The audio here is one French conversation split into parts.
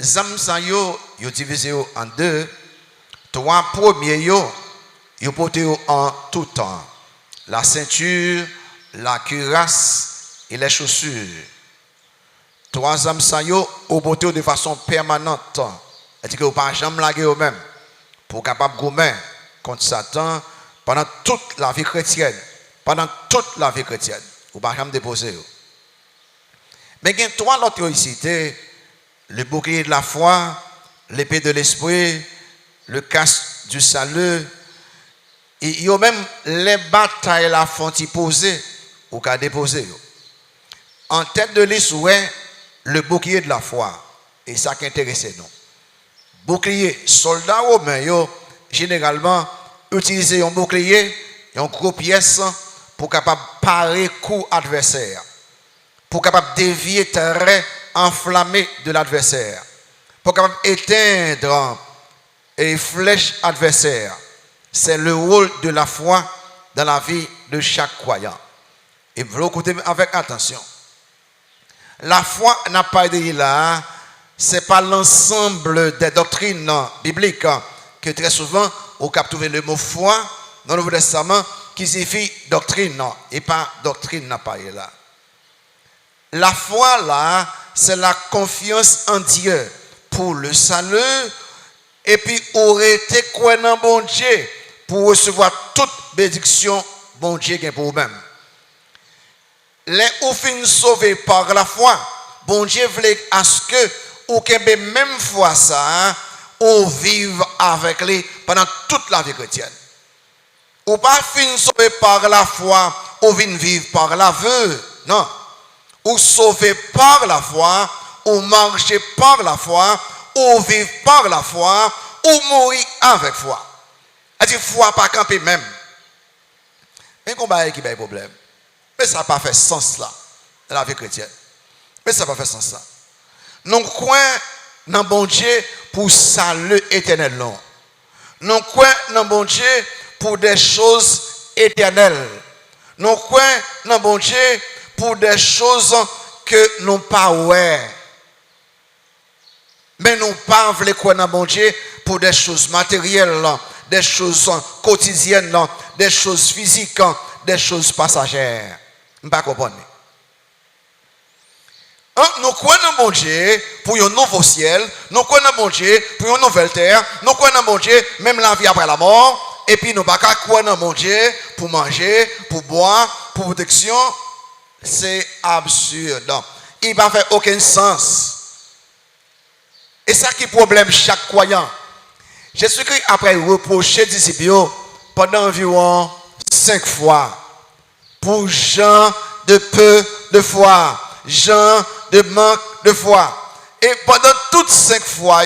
zam sa yo divisé en deux. Trois premiers yo porté en tout temps. La ceinture, la cuirasse et les chaussures. Trois âmes sa yo porté de façon permanente. C'est-à-dire que vous pas jamais laguer au même pour capable gommer contre Satan pendant toute la vie chrétienne. Pendant toute la vie chrétienne. Vous pas jamais déposer. Mais il y a trois autres ici, le bouclier de la foi, l'épée de l'esprit, le casque du salut. Et il y a même les batailles la font y poser ou qu'à déposer. En tête de liste, ouais, le bouclier de la foi. Et ça qui intéresse nous. Bouclier, soldats romains, généralement, utiliser un bouclier, une grosse pièce pour capable parer coup adversaire. Pour capable dévier terrain enflammé de l'adversaire. Pour capable éteindre et flèche adversaire. C'est le rôle de la foi dans la vie de chaque croyant. Et vous écoutez avec attention. La foi n'a pas été là, ce n'est pas l'ensemble des doctrines bibliques que très souvent, on peut trouver le mot foi dans le Nouveau Testament qui signifie doctrine, et pas doctrine n'a pas été là. La foi là, c'est la confiance en Dieu pour le salut, et puis aurait été quoi dans bon Dieu pour recevoir toute bénédiction bon Dieu qui est pour vous-même. Les ou fin sauvés par la foi, bon Dieu voulait à ce que ou que même foi ça, ou vive avec lui pendant toute la vie chrétienne. Ou pas fin sauvé par la foi, ou vin vivre par l'aveu, non. Ou sauvé par la foi, ou marcher par la foi, ou vivre par la foi, ou mourir avec foi. C'est-à-dire, foi pas camper même. Mais combat qui a un problème. Mais ça n'a pas fait sens là, dans la vie chrétienne. Mais ça n'a pas fait sens là. Nous croyons dans bon Dieu pour salut éternel. Nous croyons dans bon Dieu pour des choses éternelles. Nous croyons dans bon Dieu pour des choses que nous pas ouais. Mais nous pas voulons croire dans bon Dieu pour des choses matérielles, des choses quotidiennes, des choses physiques, des choses passagères. Je ne comprends pas. Nous croyons dans bon Dieu pour un nouveau ciel, nous croyons dans bon Dieu pour une nouvelle terre, nous croyons dans bon Dieu même la vie après la mort, et puis nous ne pouvons pas croire dans bon Dieu pour manger, pour boire, pour protection. C'est absurde. Il ne va faire aucun sens. Et ça qui est le problème chaque croyant. Jésus-Christ après reproché disciples pendant environ 5 fois pour gens de peu de foi, gens de manque de foi. Et pendant toutes 5 fois,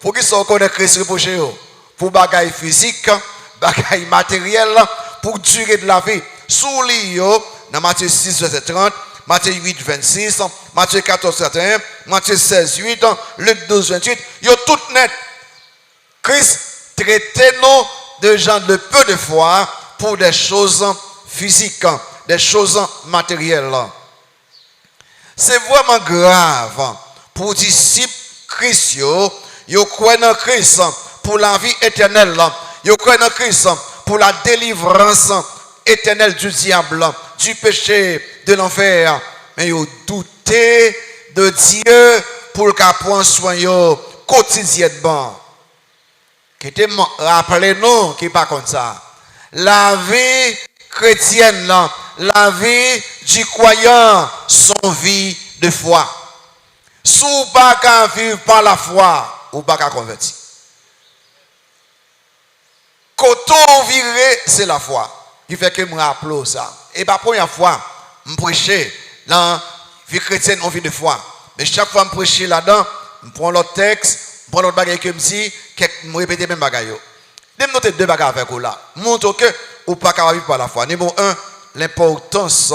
pour qu'ils soient connaissent Christ reproché, pour bagaille physique, bagaille matériel, pour durer de la vie. Sous lui, dans Matthieu 6, verset 30, Matthieu 8, 26, Matthieu 14, 31, Matthieu 16, 8, Luc 12, 28, ils sont toutes nettes. Christ traitait nous de gens de peu de foi pour des choses physiques, des choses matérielles. C'est vraiment grave pour les disciples Christ, ils croient dans Christ pour la vie éternelle, ils croient dans Christ pour la délivrance éternelle du diable, du péché, de l'enfer. Mais ils doutent de Dieu pour le prendre soin quotidiennement. Rappelez-nous qui n'est pas comme ça. La vie chrétienne, la vie du croyant, son vie de foi. Si vous ne pouvez pas vivre par la foi, vous ne pouvez pas convertir. Quand on vire, c'est la foi. Qui fait que je me rappelle ça. Et la première fois, je prêchais dans la vie chrétienne, on vit de foi. Mais chaque fois que je prêche là-dedans, je prends l'autre texte, je prends l'autre bagaille que je me dis, je répète les mêmes bagailles. Je vais noter 2 bagailles avec vous là. Montre que vous ne pouvez pas vivre par la foi. Numéro 1, l'importance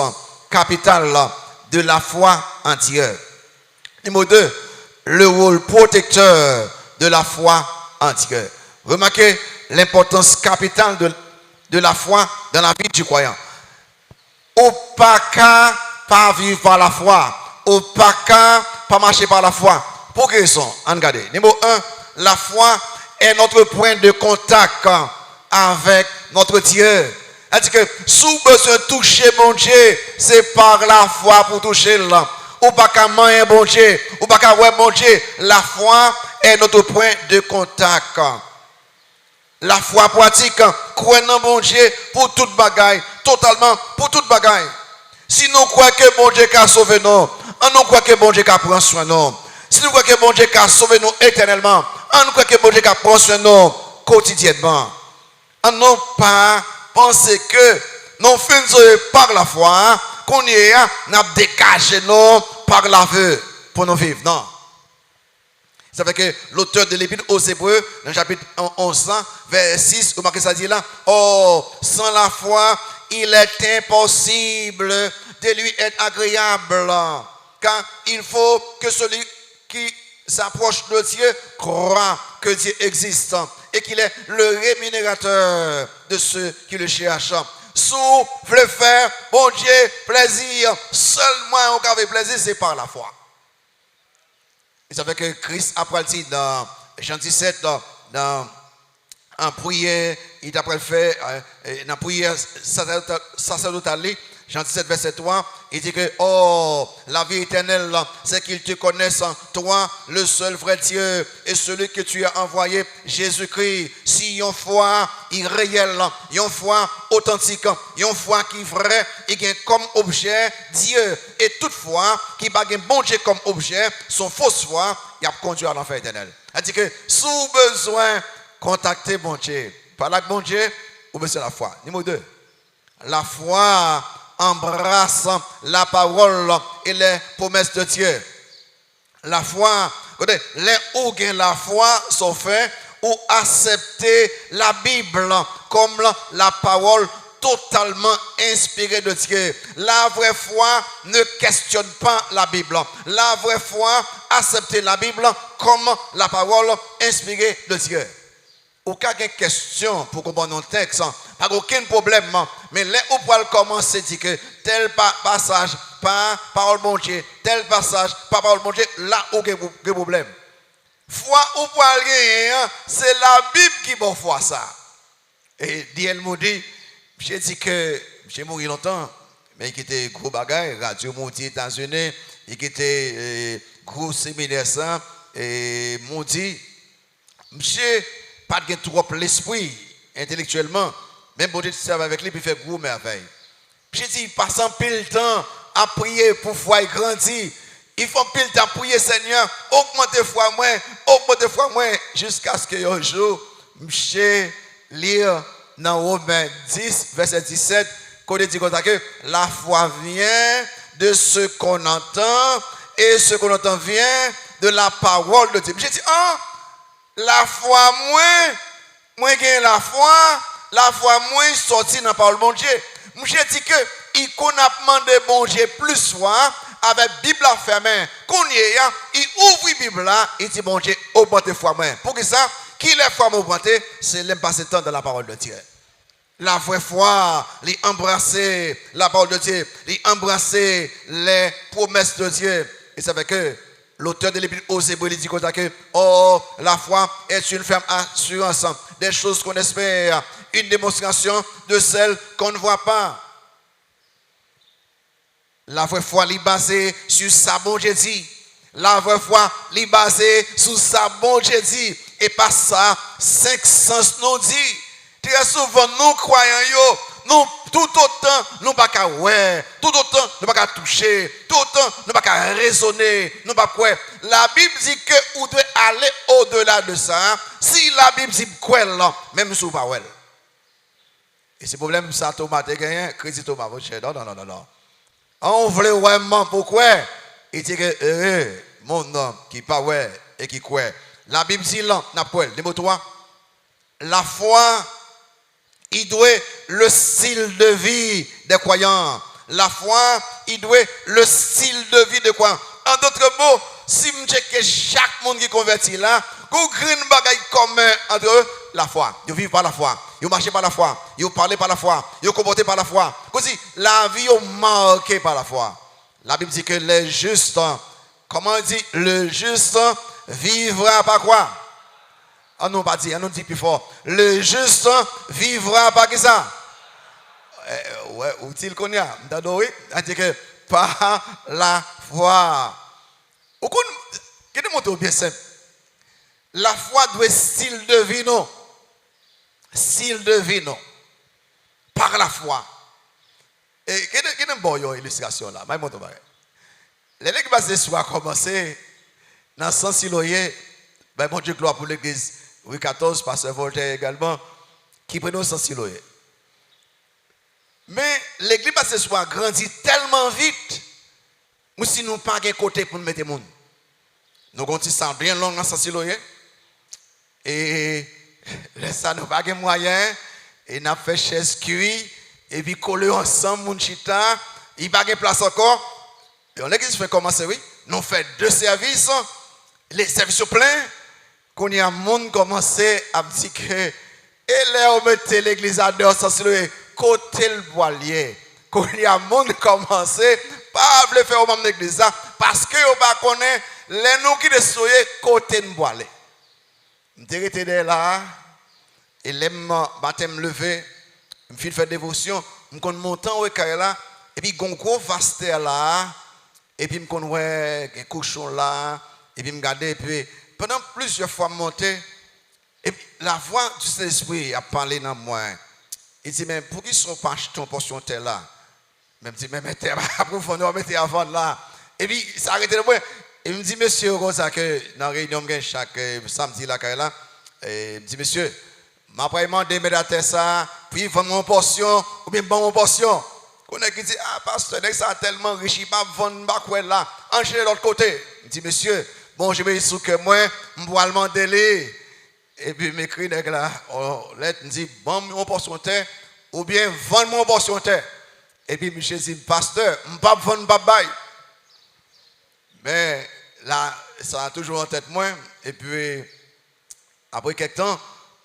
capitale de la foi en Dieu. Numéro 2, le rôle protecteur de la foi en Dieu. Remarquez l'importance capitale de la foi dans la vie du croyant. Ou pas qu'à pas vivre par la foi. Ou pas qu'à pas marcher par la foi. Pour quelle raison? Regardez. Numéro 1, la foi est notre point de contact avec notre Dieu. C'est-à-dire que si vous besoin de toucher mon Dieu, c'est par la foi pour toucher là. Ou pas qu'à manger bon Dieu, ou pas qu'à ouais bon Dieu. La foi est notre point de contact. La foi pratique, croyons dans bon Dieu pour toute bagaille, totalement pour toute bagaille. Si nous croyons que bon Dieu a sauvé nous, nous croyons que bon Dieu a pris soin de nous. Si nous croyons que bon Dieu a sauvé nous éternellement, nous croyons que bon Dieu a pris soin de nous quotidiennement. Non pas penser que nous faisons par la foi, qu'on y est, nous avons dégagé nous par l'aveu pour nous vivre. Non. Ça fait que l'auteur de l'Épître aux Hébreux, dans le chapitre 11, verset 6, vous marquez ça dit là, oh, sans la foi, il est impossible de lui être agréable. Car il faut que celui qui s'approche de Dieu croit que Dieu existe et qu'il est le rémunérateur de ceux qui le cherchent. Si vous voulez faire, bon Dieu, plaisir, seulement au cas de plaisir, c'est par la foi. Et ça fait que Christ, après le titre, dans Jean 17, dans en prière, il après fait, dans la prière sacerdotale, Jean 17, verset 3, il dit que, oh, la vie éternelle, c'est qu'ils te connaissent, toi, le seul vrai Dieu, et celui que tu as envoyé, Jésus-Christ. Si une foi irréelle, une foi authentique, une foi qui est vraie, et qui est comme objet Dieu, et toute foi qui n'a pas bon Dieu comme objet, son fausse foi, il a conduit à l'enfer éternel. C'est-à-dire que, sous besoin, contacter bon Dieu. Par là, bon Dieu, ou bien c'est la foi. Numéro 2, la foi embrasse la parole et les promesses de Dieu. La foi, les où la foi sont faits ou accepter la Bible comme la parole totalement inspirée de Dieu. La vraie foi ne questionne pas la Bible. La vraie foi accepte la Bible comme la parole inspirée de Dieu. Aucune question pour comprendre notre texte, pas aucun problème. Mais là où pour commencer, dit que tel passage, pas parole bon Dieu, tel passage, pas parole bon Dieu, là où il y a un problème. Foi ou pour rien, c'est la Bible qui bon foi ça. Et Diel m'a dit, j'ai dit que j'ai mouru longtemps, mais il était gros bagaille, Radio Monti États-Unis, il était gros séminaire ça, et m'ont dit, monsieur, pas de trop l'esprit intellectuellement, même bon Dieu serve avec lui, puis fait gros merveille. J'ai dit, passant pile temps à prier pour foi grandir. Il faut pile temps à prier, Seigneur, augmentez foi moins, jusqu'à ce que un jour, je lire dans Romains 10, verset 17, qu'on dit comme ça que la foi vient de ce qu'on entend, et ce qu'on entend vient de la parole de Dieu. J'ai dit, la foi moins gagne la foi moins sorti dans la parole de bon Dieu. J'ai dit que il qu'on a demandé bon Dieu plus foi avec Bible à fermer. Qu'on y est, il ouvre la Bible là, il dit bon Dieu augmente foi moins. Pour que ça, qui les foi augmenter, c'est l'aime passer temps dans la parole de Dieu. La vraie foi, les embrasser la parole de Dieu, les embrasser les promesses de Dieu. Et ça fait que l'auteur de l'Épître aux Hébreux dit que la foi est une ferme assurance des choses qu'on espère, une démonstration de celles qu'on ne voit pas. La vraie foi est basée sur sa bon Dieu dit. La vraie foi est basée sur sa bon Dieu dit. Et pas ça, 5 sens nous dit. Très souvent, nous croyons, nous, tout autant, nous ne pouvons pas ouais, tout autant, nous ne pouvons pas toucher, tout autant, nous ne pouvons pas raisonner, nous ne pouvons pas quoi. La Bible dit que vous devez aller au-delà de ça. Si la Bible dit quoi, même si vous ne pouvez pas ouais. Et ce problème, ça, Thomas, tu as gagné, crédit Thomas, non. On voulait vraiment pourquoi. Il dit que mon homme qui pas ouais et qui croit. La Bible dit là, n'a pas numéro 3. La foi, il doit le style de vie des croyants. La foi, il doit le style de vie des croyants. En d'autres mots, si je check que chaque monde qui convertit là, qu'on crée une bagaille commun entre eux, la foi. Ils vivent par la foi. Ils marchent par la foi. Ils parlent par la foi. Ils comportent par la foi. Comme si la vie est marquée par la foi. La Bible dit que les justes, comment on dit, le juste vivra par quoi? Ah non, pas dit, on nous dit plus fort. Le juste vivra par qui ça? Ouais, où-il qu'on y a? Oui, c'est que par la foi. Qu'est-ce que bien simple? La foi doit être style de vie, non? Style de vie, non? Par la foi. Et quelle est une bonne illustration là? L'église basée soit commencé dans Saint-Siloé, ben bon Dieu gloire pour l'église Louis XIV, pasteur Voltaire également, qui prenait Saint-Siloé. Mais l'église basée soit grandit tellement vite, nous si nous pas de côté pour nous mettre monde. Nous avons dit ça bien long dans Saint-Siloé. Et ça nous pas de moyens. Et nous avons fait chaise cuit. Et puis coller ensemble, mon chita. Il n'y a pas de place encore. Et on l'église fait commencer, oui. Nous fait 2 services. Les services pleins. Quand il y a un monde commencé à dire que. Et là, on mettait l'église à dehors, Saint-Siloé, côté le voilier. Quand il y a un monde commencé, pas le faire au même l'église. Parce que on ne connaît pas les nous qui sont côté de boile. Je suis là, et les baptême levé, je fais dévotion, je suis montant au carré là, et puis je gros vaste là, et puis je suis un cochon là, et puis je regarde, et puis pendant plusieurs fois monter, et puis la voix du Saint-Esprit a parlé dans moi. Il dit, mais pour qui sont pas achetés en portion terre là? Je me dis, mais mettez avant là. Et puis, ça a arrêté le point. Et il me dit, monsieur, comme ça, que dans la réunion, chaque samedi, là, et il me dit, monsieur, après, il m'a demandé de ça, puis vendre mon portion, ou bien bon mon portion. On a dit, ah, pasteur, ça a tellement riche, il va vendre là, enchaîner de l'autre côté. Il dit, monsieur, bon, je vais dire que moi, je vais le demander. Et puis, il m'écrit, là, il me dit, bon, mon portion de terre, ou bien vendre mon portion de terre. Et puis, monsieur dit, pasteur, je ne vais pas vendre babaye. Mais là, ça a toujours en tête moi. Et puis, après quelques temps,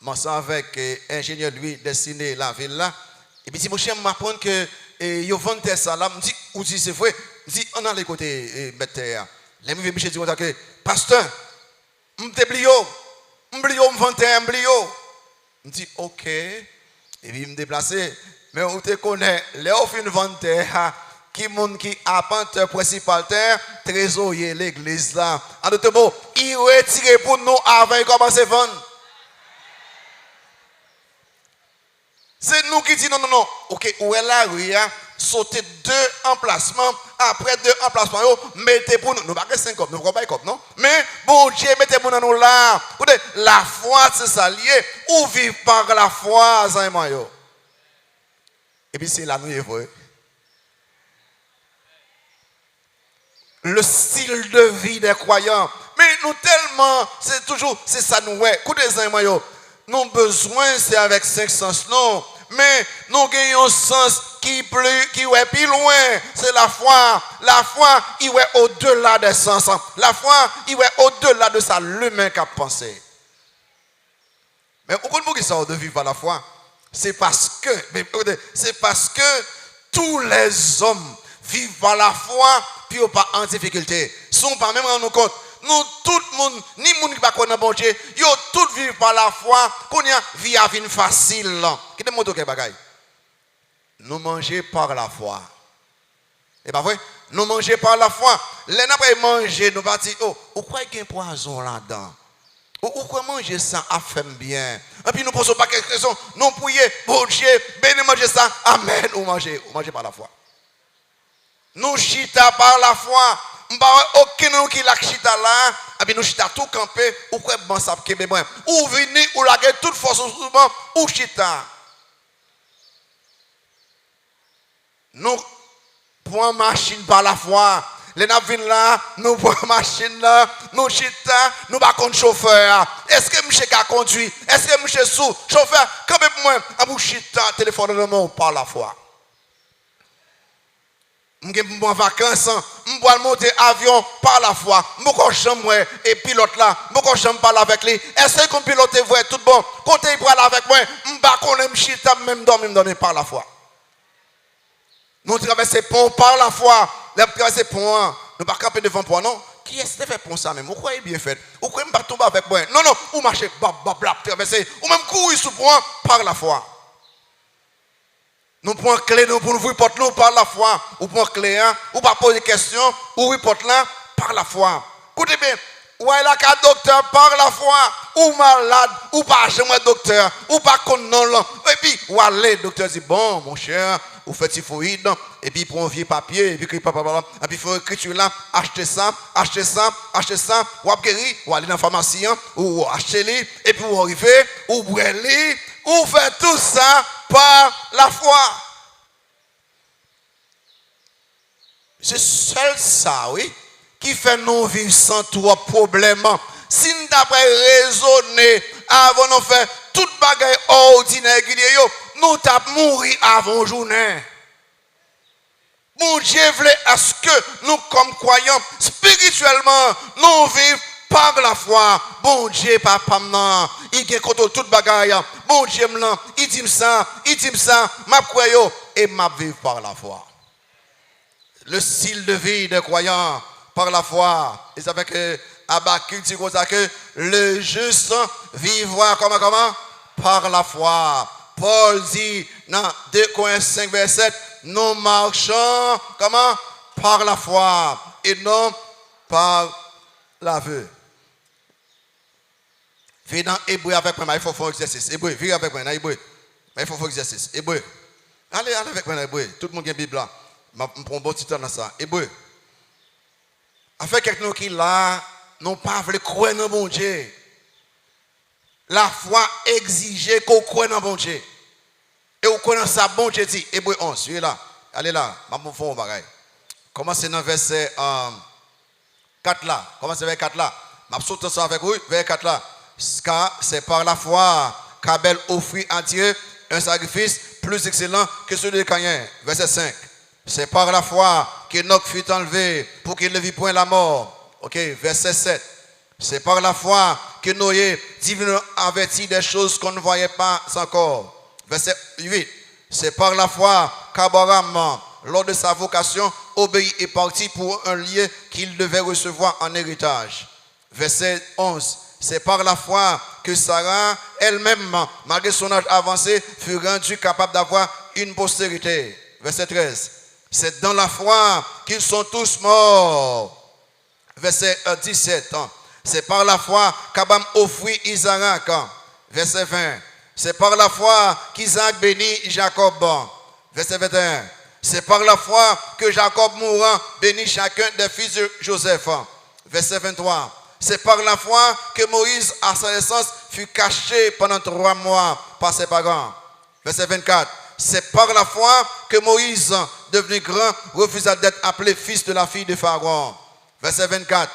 je suis avec l'ingénieur, lui, dessiné la ville là. Et puis, il dit, mon cher, je m'apprends que ils vendent ça là. Je me dis, ou si c'est vrai, je me dis, on a les côtés mettre terre. Les gens me disent, pasteur, je me vends terre, je me dis, ok. Et puis, je me déplace. Mais on te connaît, les offres de vente terre. Qui monde qui apporte principal terre, trésorier l'église là. En d'autres mots, il retire pour nous avant de commencer à vendre. C'est nous qui disons non. Ok, où est la rue? Sautez 2 emplacements. Après 2 emplacements, mettez pour nous. Nous pas que 5 copes, nous ne pas copes, non? Mais bon Dieu, mettez pour nous là. La foi, c'est ça lié. Ou vivre par la foi, Zayman. Et puis c'est la nuit, vrai. Le style de vie des croyants. Mais nous tellement, c'est ça nous, ouais. Écoutez, nous avons besoin, c'est avec 5 sens, non. Mais nous avons un sens qui est plus loin. C'est la foi. La foi, il est au-delà des sens. La foi, il est au-delà de ça, l'humain qui a pensé. Mais pourquoi ils sont de vivre par la foi? C'est parce que tous les hommes vivent par la foi, puis pas en difficulté. Ils ne sont pas même rendre compte. Nous, tout le monde, ni monde qui va connaître bon Dieu, ils tous vivent par la foi, qu'on a vie à vie facile. Qui est le mot de bagaille? Nous manger par la foi. Et pas vrai? Nous manger par la foi. Les après manger, nous pas dire, oh, pourquoi il y a un poison là-dedans? Pourquoi manger ça a fait bien? Et puis nous ne posons pas quelques questions. Nous prions, bon Dieu, bénis manger ça, amen, ou manger par la foi. Nous chita par la foi. Aucun qui l'a chita là, et puis nous chita tout campé, ou quoi bon ça qui est bon. Ou venir, ou la toute force souvent, ou chita. Nous prenons machine par la foi. Les navires là, nous prenons machine là, nous chita, nous pas contre chauffeur. Est-ce que monsieur a conduit? Est-ce que monsieur sous chauffeur? Quand même moi, à vous chita, téléphone de moi par la foi. Je suis en vacances, je vais monter avion par la foi. Je vais chambre et pilote là, je vais parler avec lui. Est-ce que le pilote est tout bon? Quand il parle avec moi, je ne vais pas chita, même dormir par la foi. Nous traversons pont par la foi. Nous traversons pont, nous ne pas camper devant pont, non? qui est-ce qui fait pour ça même? Vous croyez bien fait? Vous croyez pas tomber avec moi? Non, non, vous marchez, traverser, ou même courir sous point par la foi. Nous prenons clé nous pour ouvrir porte nous par la foi. Ou prenons clé, ou pas poser questions, ouvrir porte là par la foi. Écoutez bien, ou est là qu'un docteur par la foi, ou malade, ou pas chez moi docteur, ou pas non. Et puis, ou aller, docteur dit, bon, mon cher, vous faites typhoïde, et puis pour un vieux papier, et puis et puis faut écriture là, achetez ça, ou guéri, ou aller dans la pharmacie, ou acheter les, et puis vous arrivez, ou brûler, ou faites tout ça par la foi. C'est seul ça, oui, qui fait nous vivre sans trop problème. Si nous avons raisonné avant de faire toute bagaille ordinaire, nous avons mouru avant journée. Mon Dieu voulait à ce que nous, comme croyants, spirituellement, nous vivons par la foi. Bon Dieu, papa, il contrôle toute bagaille. Bon Dieu, il dit ça, m'a croyant et m'a vivre par la foi. Le style de vie des croyants par la foi. Et ça fait que Habakkuk dit comme ça que le juste vivra comment? Par la foi. Paul dit dans 2 Corinthiens 5, verset 7, nous marchons comment? Par la foi et non par la vue. Viens dans Hébreu avec moi, il faut faire un exercice. Hébreu, viens avec moi dans Hébreu. Il faut faire un exercice. Hébreu. Allez avec moi dans Hébreu. Tout le monde a une Bible là. Je prends un bon petit temps dans ça. Hébreu. Afin quelqu'un qui là, non pas voulu croire dans bon Dieu. La foi exige qu'on croit dans bon Dieu. Et on connaît ça, bon Dieu dit, Hébreu 11, celui là. Allez là, je vais faire un bagage. Commencez dans verset 4 là. Commencez vers 4 là. Je vais sauter ça avec vous, vers 4 là. Car c'est par la foi qu'Abel offrit à Dieu un sacrifice plus excellent que celui de Caïn. Verset 5. C'est par la foi qu'Enoch fut enlevé pour qu'il ne vit point la mort. Ok, verset 7. C'est par la foi que Noé, divinement averti des choses qu'on ne voyait pas encore. Verset 8. C'est par la foi qu'Abraham, lors de sa vocation, obéit et partit pour un lieu qu'il devait recevoir en héritage. Verset 11. C'est par la foi que Sarah elle-même, malgré son âge avancé, fut rendue capable d'avoir une postérité. Verset 13. C'est dans la foi qu'ils sont tous morts. Verset 17. C'est par la foi qu'Abraham offrit Isaac. Verset 20. C'est par la foi qu'Isaac bénit Jacob. Verset 21. C'est par la foi que Jacob mourant bénit chacun des fils de Joseph. Verset 23. C'est par la foi que Moïse, à sa naissance, fut caché pendant 3 mois par ses parents. Verset 24. C'est par la foi que Moïse, devenu grand, refusa d'être appelé fils de la fille de Pharaon. Verset 24.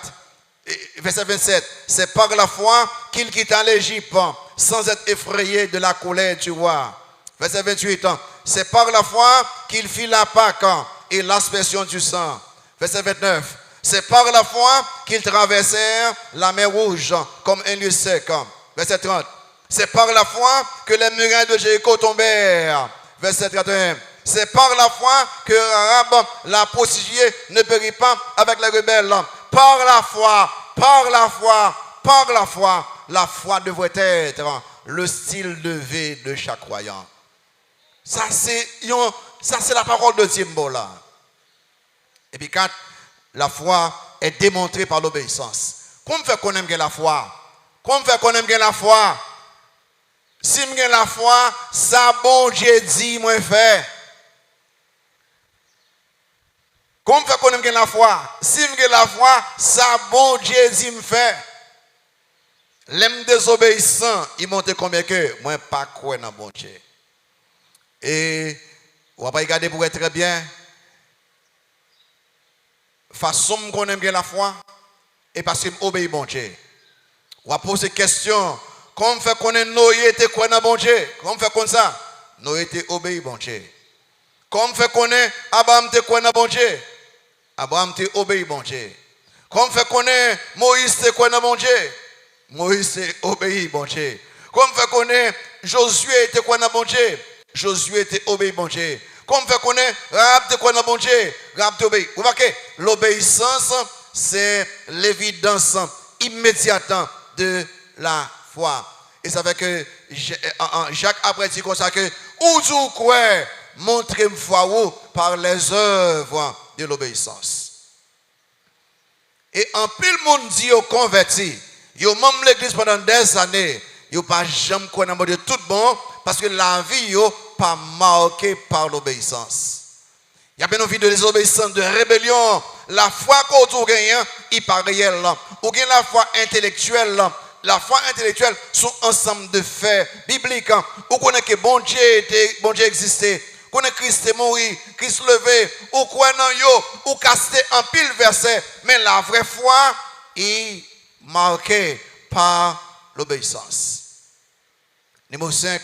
Verset 27. C'est par la foi qu'il quitta l'Égypte sans être effrayé de la colère du roi. Verset 28. C'est par la foi qu'il fit la Pâque et l'aspersion du sang. Verset 29. C'est par la foi qu'ils traversèrent la mer Rouge comme un lieu sec. Verset 30. C'est par la foi que les murailles de Jéricho tombèrent. Verset 31. C'est par la foi que Rahab, la prostituée, ne périt pas avec les rebelles. Par la foi, par la foi, par la foi, la foi devrait être le style de vie de chaque croyant. Ça, c'est la parole de Dieu. Et puis 4, la foi est démontrée par l'obéissance. Comment fait qu'on aime la foi? Comment fait qu'on aime la foi? Si je la foi, ça bon Dieu dit, moi fait. Comment fait qu'on aime la foi? Si je la foi, ça bon Dieu dit, me fait. L'homme désobéissant, il monte combien que? Moi pas quoi dans bon Dieu. Et on va pas regarder pour être très bien. Façon qu'on aime la foi et parce qu'il obéit bon Dieu. On va poser question. Comment fait qu'on est Noé était quoi dans bon Dieu? Comment fait comme ça? Noé était obéi bon Dieu. Comment fait qu'on est Abraham était quoi dans bon Dieu? Abraham était obéi bon Dieu. Comment fait qu'on est Moïse était quoi dans bon Dieu? Moïse était obéi bon Dieu. Comment fait qu'on est Josué était quoi dans bon Dieu? Josué était obéi bon Dieu. Comment fait qu'on est Rahab était quoi dans bon Dieu? Rahab était obéi. Vous voyez, l'obéissance c'est l'évidence immédiate de la foi. Et ça fait que Jacques après dit comme ça que ou vous quoi montrez foi par les œuvres de l'obéissance. Et en pile monde dit au converti, yo même l'église pendant des années, yo pas jamais quoi dans de tout bon parce que la vie yo pas marquée par l'obéissance. Il y a bien une vie de désobéissance, de rébellion. La foi qu'on gagne, il pas réel. Ou bien la foi intellectuelle. La foi intellectuelle sont ensemble de faits bibliques. Ou connaît que bon Dieu existait. Connaît Christ est mort, Christ levé. Ou quoi non yo, ou casté en pile verset. Mais la vraie foi est marquée par l'obéissance. Numéro 5,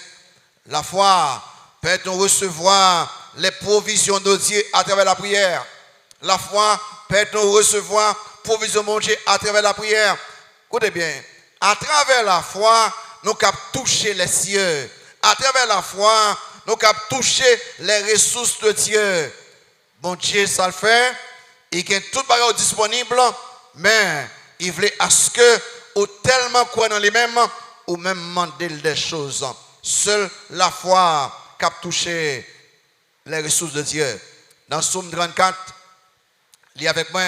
la foi peut-on recevoir les provisions de Dieu à travers la prière. La foi peut-on recevoir provision de Dieu à travers la prière. Écoutez bien, à travers la foi, nous pouvons toucher les cieux. À travers la foi, nous pouvons toucher les ressources de Dieu. Bon Dieu, ça le fait. Il y a tout bagage disponible, mais il voulait à ce que, ou tellement quoi dans les mêmes, ou même demander des choses. Seule la foi qui a touché les ressources de Dieu. Dans Psaume 34, lis avec moi,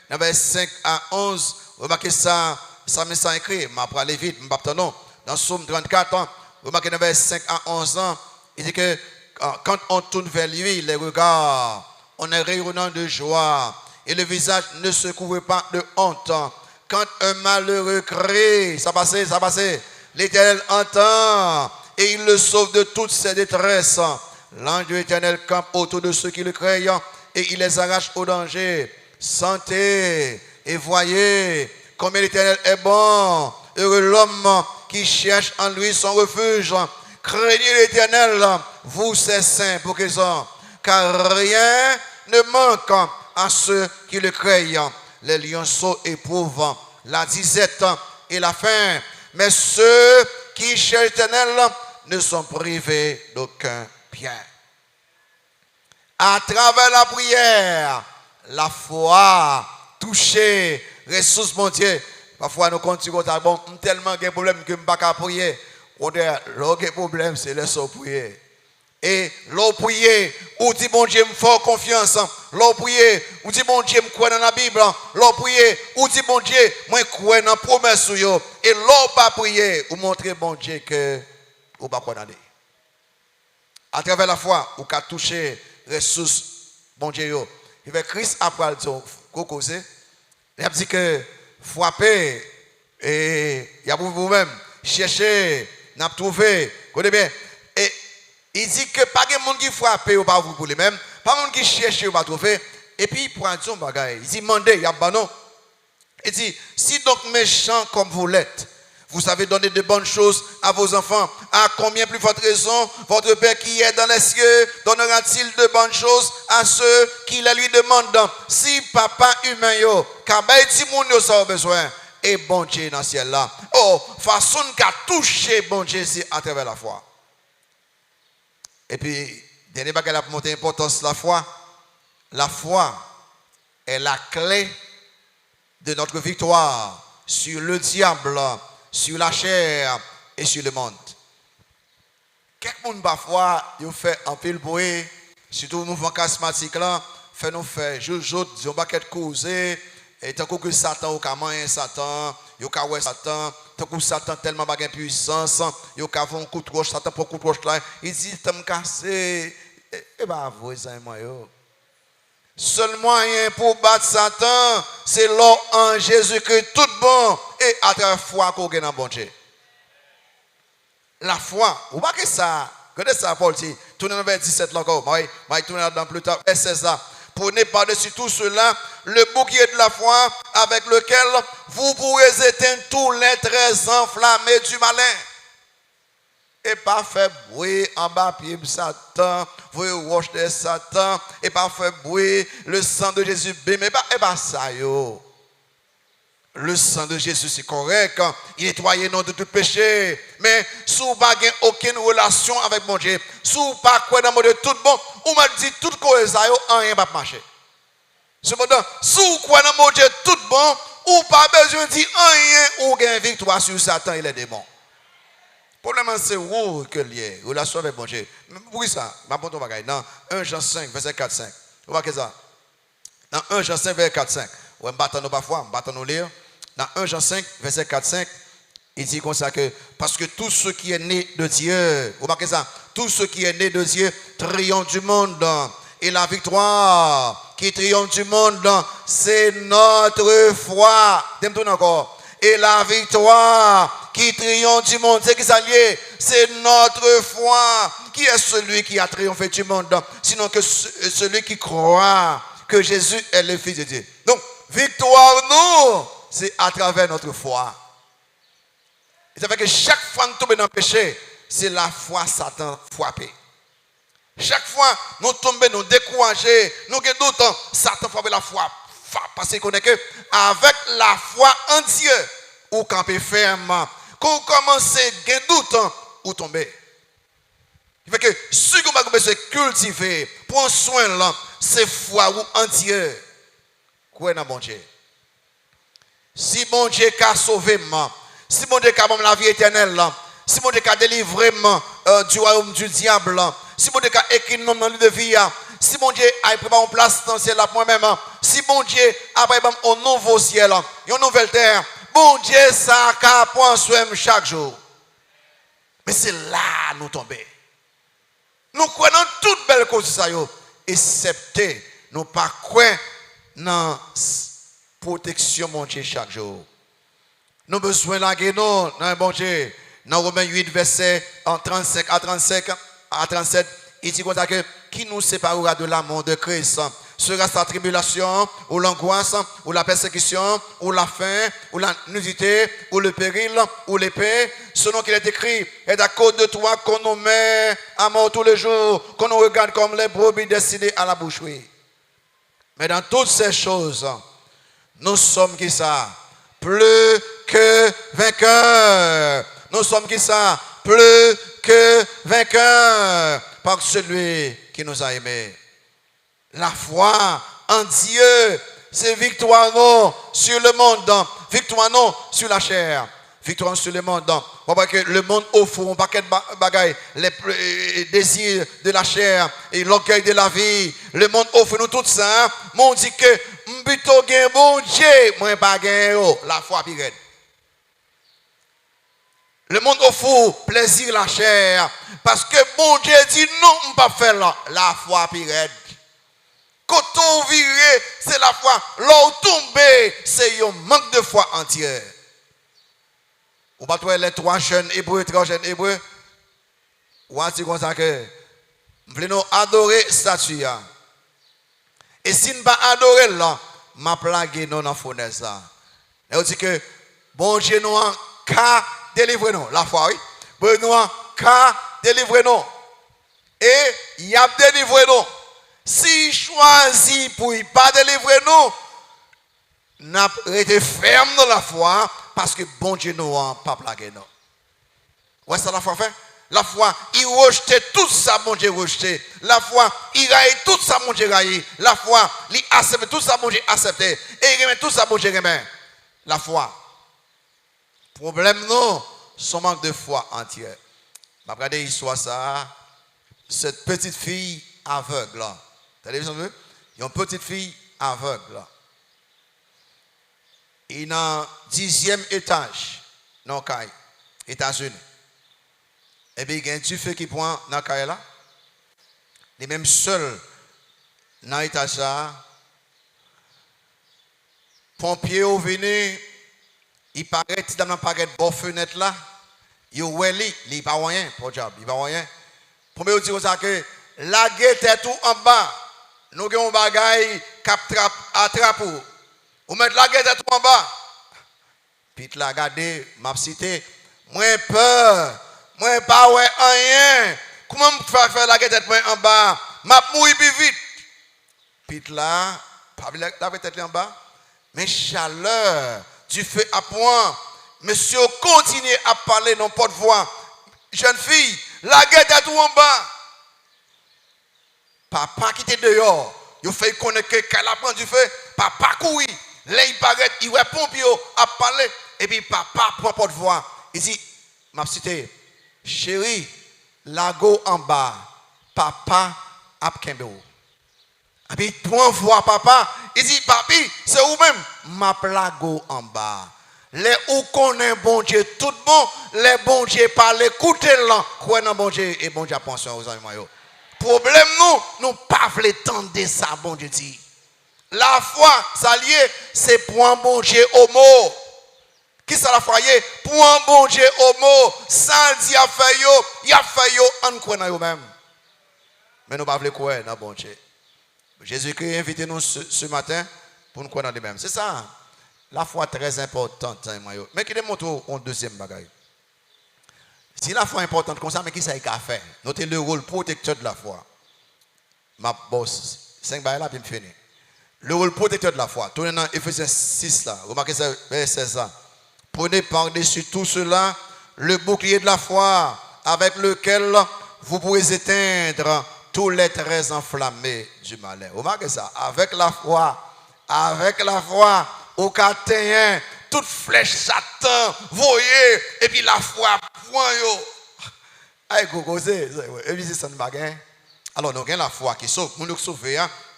dans verset 5 à 11, remarquez ça, ça me sent écrit, je vais aller vite, je ne vais pas non. Dans Psaume 34, remarquez dans verset 5 à 11, il dit que quand on tourne vers lui, les regards, on est rayonnant de joie, et le visage ne se couvre pas de honte. Quand un malheureux crie, ça passe, l'Éternel entend, et il le sauve de toutes ses détresses. L'ange de l'Éternel campe autour de ceux qui le craignent et il les arrache au danger. Sentez et voyez combien l'Éternel est bon. Heureux l'homme qui cherche en lui son refuge. Craignez l'Éternel, vous ses saints pour qu'ils ont. Car rien ne manque à ceux qui le craignent. Les lionceaux éprouvent la disette et la faim. Mais ceux qui cherchent l'Éternel ne sont privés d'aucun bien. À travers la prière, la foi, toucher, ressources, mon Dieu. Parfois, nous continuons à bon, tellement de problèmes que je ne peux pas prier. Le problème, c'est laisser prier. Et l'on prier, ou dit bon Dieu, me fais confiance. L'on prier, ou dit bon Dieu, me croit dans la Bible. L'on prier, ou dit bon Dieu, moi crois dans la promesse. Et l'on pas prier, ou montrer bon Dieu que ou pas condamner. À travers la foi, ou qu'à toucher ressources, bon Dieu. Et bien Christ après le causer, il a dit que frapper et il y a pour vous-même chercher, n'a trouvé, connaissez bien. Et il dit que pas de monde qui frappe ou pas vous pour lui-même, pas de monde qui cherche ou pas trouver. Et puis il prend son bagage, il dit mandez, il y a pas non. Il dit si donc méchant comme vous l'êtes, vous savez donner de bonnes choses à vos enfants. À combien plus forte raison, votre Père qui est dans les cieux donnera-t-il de bonnes choses à ceux qui les lui demandent. Si papa humain yo, kabay ti moun yo sa besoin, et bon Dieu dans le ciel là. Oh, façon qu'a touché bon Dieu à travers la foi. Et puis, dernier bagage a monté l'importance de la foi. La foi est la clé de notre victoire sur le diable, sur la chair et sur le monde. Quelqu'un parfois, il fait un peu le bruit, surtout le mouvement charismatique là, fait nous faire joujou, disons pas qu'être causé, et tant que Satan ou comment Satan, il y a Satan, tant que Satan tellement de puissance, il y a un coup de roche, Satan pour coup de roche là, il dit t'as me cassé, et bah vous ça moi yo. Seul moyen pour battre Satan, c'est l'eau en Jésus-Christ tout bon et à travers la foi qu'on gagne dans bon Dieu. La foi, vous voyez que ça, regardez ça Paul dit, tournez dans verset 17 là encore, moi tourner dans plus tard, verset ça. Prenez par-dessus tout cela le bouclier de la foi avec lequel vous pourrez éteindre tous les traits enflammés du malin. Et pas faire bruit en bas pied de Satan, vous roche de Satan, et pas faire bruit le sang de Jésus, mais pas ça yo. Le sang de Jésus c'est correct, il nettoie non de tout péché, mais si vous n'avez pas aucune relation avec mon Dieu, si vous n'avez pas quoi dans mon Dieu tout bon, ou m'a dit tout quoi ça yo, rien va marcher. Cependant, si vous croyez dans mon Dieu tout bon, ou pas besoin de dire rien, ou gain victoire sur Satan et les démons. Le problème, c'est où que lié, relation avec mon Dieu. Oui, ça, ma bonne bagaille. Dans 1 Jean 5, verset 4-5. Vous voyez ça? Dans 1 Jean 5, verset 4-5. Ouais, battons nous parfois, battons nous lire. Dans 1 Jean 5, verset 4-5, il dit comme ça que, parce que tout ce qui est né de Dieu, vous voyez ça? Tout ce qui est né de Dieu triomphe du monde. Et la victoire qui triomphe du monde, c'est notre foi. T'aimes-tu encore? Et la victoire qui triomphe du monde, c'est qui ça lié? C'est notre foi. Qui est celui qui a triomphé du monde? Sinon que celui qui croit que Jésus est le Fils de Dieu. Donc, victoire, nous, c'est à travers notre foi. Et ça fait que chaque fois que nous tombons dans le péché, c'est la foi Satan frappé. Chaque fois nous tombons, nous décourager, nous avons d'autres, Satan frappe la foi. Parce qu'on est que avec la foi en Dieu, ou camper ferme, quand vous commencez à gagner doute, ou tomber. Il fait que ce que vous avez cultiver, prendre soin là, c'est foi ou en Dieu. Quoi dans bon Dieu? Si bon Dieu a sauvé moi, si bon Dieu a donné la vie éternelle là, si mon Dieu a délivré du royaume du diable, si mon Dieu a écrit le nom dans le livre de vie, si mon Dieu a préparé une place dans le ciel moi-même, si mon Dieu a préparé un nouveau ciel, une nouvelle terre, bon Dieu ça a prendre soin chaque jour. Mais c'est là nous tomber. Nous croyons toute belle cause ça yo, excepté nous pas croyons dans protection mon Dieu chaque jour. Nous avons besoin de la guerre dans bon Dieu. Dans Romains 8, verset 35 à 37, il dit que qui nous séparera de l'amour de Christ? Sera-ce la tribulation, ou l'angoisse, ou la persécution, ou la faim, ou la nudité, ou le péril, ou l'épée? Selon qu'il est écrit, est à cause de toi qu'on nous met à mort tous les jours, qu'on nous regarde comme les brebis destinées à la boucherie. Mais dans toutes ces choses, nous sommes qui ça? Plus que vainqueurs. Nous sommes qui ça? Plus que vainqueurs par celui qui nous a aimés. La foi en Dieu, c'est victoire non sur le monde, victoire non sur la chair, victoire sur le monde. On voit que le monde offre un paquet de bagailles, les désirs de la chair et l'orgueil de la vie. Le monde offre nous tout ça. Mais on dit que m'bito gen bon Dieu, moi pas gen la foi pirate. Le monde offre plaisir la chair. Parce que bon Dieu dit non, on ne peut pas faire la foi pirate. Quand on vire, c'est la foi. L'eau tombée, c'est un manque de foi entière. Ou pas toi les trois jeunes hébreux, ou on dit comme ça que nous voulons adorer statue. Et si nous ne pas adorer là, ma plague non dans fournaise là. Et on dit que bon Dieu nous a délivrer nous, la foi, oui. Bon nous a délivrer nous. Et il a délivré nous. Si choisit pour ne pas délivrer nous, n'a été ferme dans la foi parce que bon Dieu nous a pas plagué nous. Ouais, ça la foi fait? La foi, il rejetait tout ça, bon Dieu rejeté. La foi, il raille tout ça, bon Dieu raille. La foi, il accepte tout ça, bon Dieu accepté. Et il remet tout ça, bon Dieu remet. La foi. Problème non, son manque de foi entière. Je vais regarder l'histoire ça. Cette petite fille aveugle là. T'as vu ça? Il y a une petite fille aveugle là. Il est dans le 10e étage dans les États-Unis. Et bien, il y a un tueur qui prend dans le là. Il est même seul dans l'étage là. Pompiers sont venus. Il paraît dans la paquette de fenêtre là. Il n'y a pas rien pour job. Il n'y a pas rien. Pompiers dit que la guette est tout en bas. Nous avons un bagage qui attrape. Vous mettez la guette tout en bas. Puis la regardez, m'a cité. Moi peur. Moi pas rien. Comment je peux faire la guette en bas? M'a mourir plus vite. Puis là, pas la tête en bas. Mais chaleur du feu à point. Monsieur continue à parler dans porte-voix. Jeune fille, la guette est tout en bas. Papa qui était dehors, il fait connaître que qu'elle a pris du feu, papa couille, là il paraît, il ouais pompier à parler, et puis papa prend porte-voix. Il dit, m'a cité, chérie, lago en bas, papa a kembe. Et puis prend voix papa, il dit, papi, c'est où même? Ma lago en bas. Les ou connaît bon Dieu tout bon, les bon Dieu parlent, écoutez là, quoi non bon Dieu et bon Dieu attention aux amis yo. Problème nous pas voulons tendre ça bon Dieu dit. La foi ça lié c'est pour un bon Dieu au mot. Qui ça la foi yé? Pour un bon Dieu au mot, sans dire y a fait yo en quoi dans yo même. Mais nous pas voulons quoi dans bon Dieu. Jésus-Christ invite nous ce matin pour nous croire dans lui-même. C'est ça. La foi très importante. Mais qui démontre un deuxième bagage. Si la foi est importante comme ça, mais qui ça y a fait? Notez le rôle protecteur de la foi. Ma boss, 5 bagages là, puis me finir. Le rôle protecteur de la foi. Tournez dans Ephésiens 6 là. Remarquez ça, verset 16 là. Prenez par-dessus tout cela le bouclier de la foi avec lequel vous pourrez éteindre tous les traits enflammés du malin. Remarquez ça. Avec la foi. Au catéen, toute flèche Satan, voyez, et puis la foi, point yo. Aïe, gogo, et puis c'est ça, bagay. Alors, nous avons la foi qui sauve, nous sauve,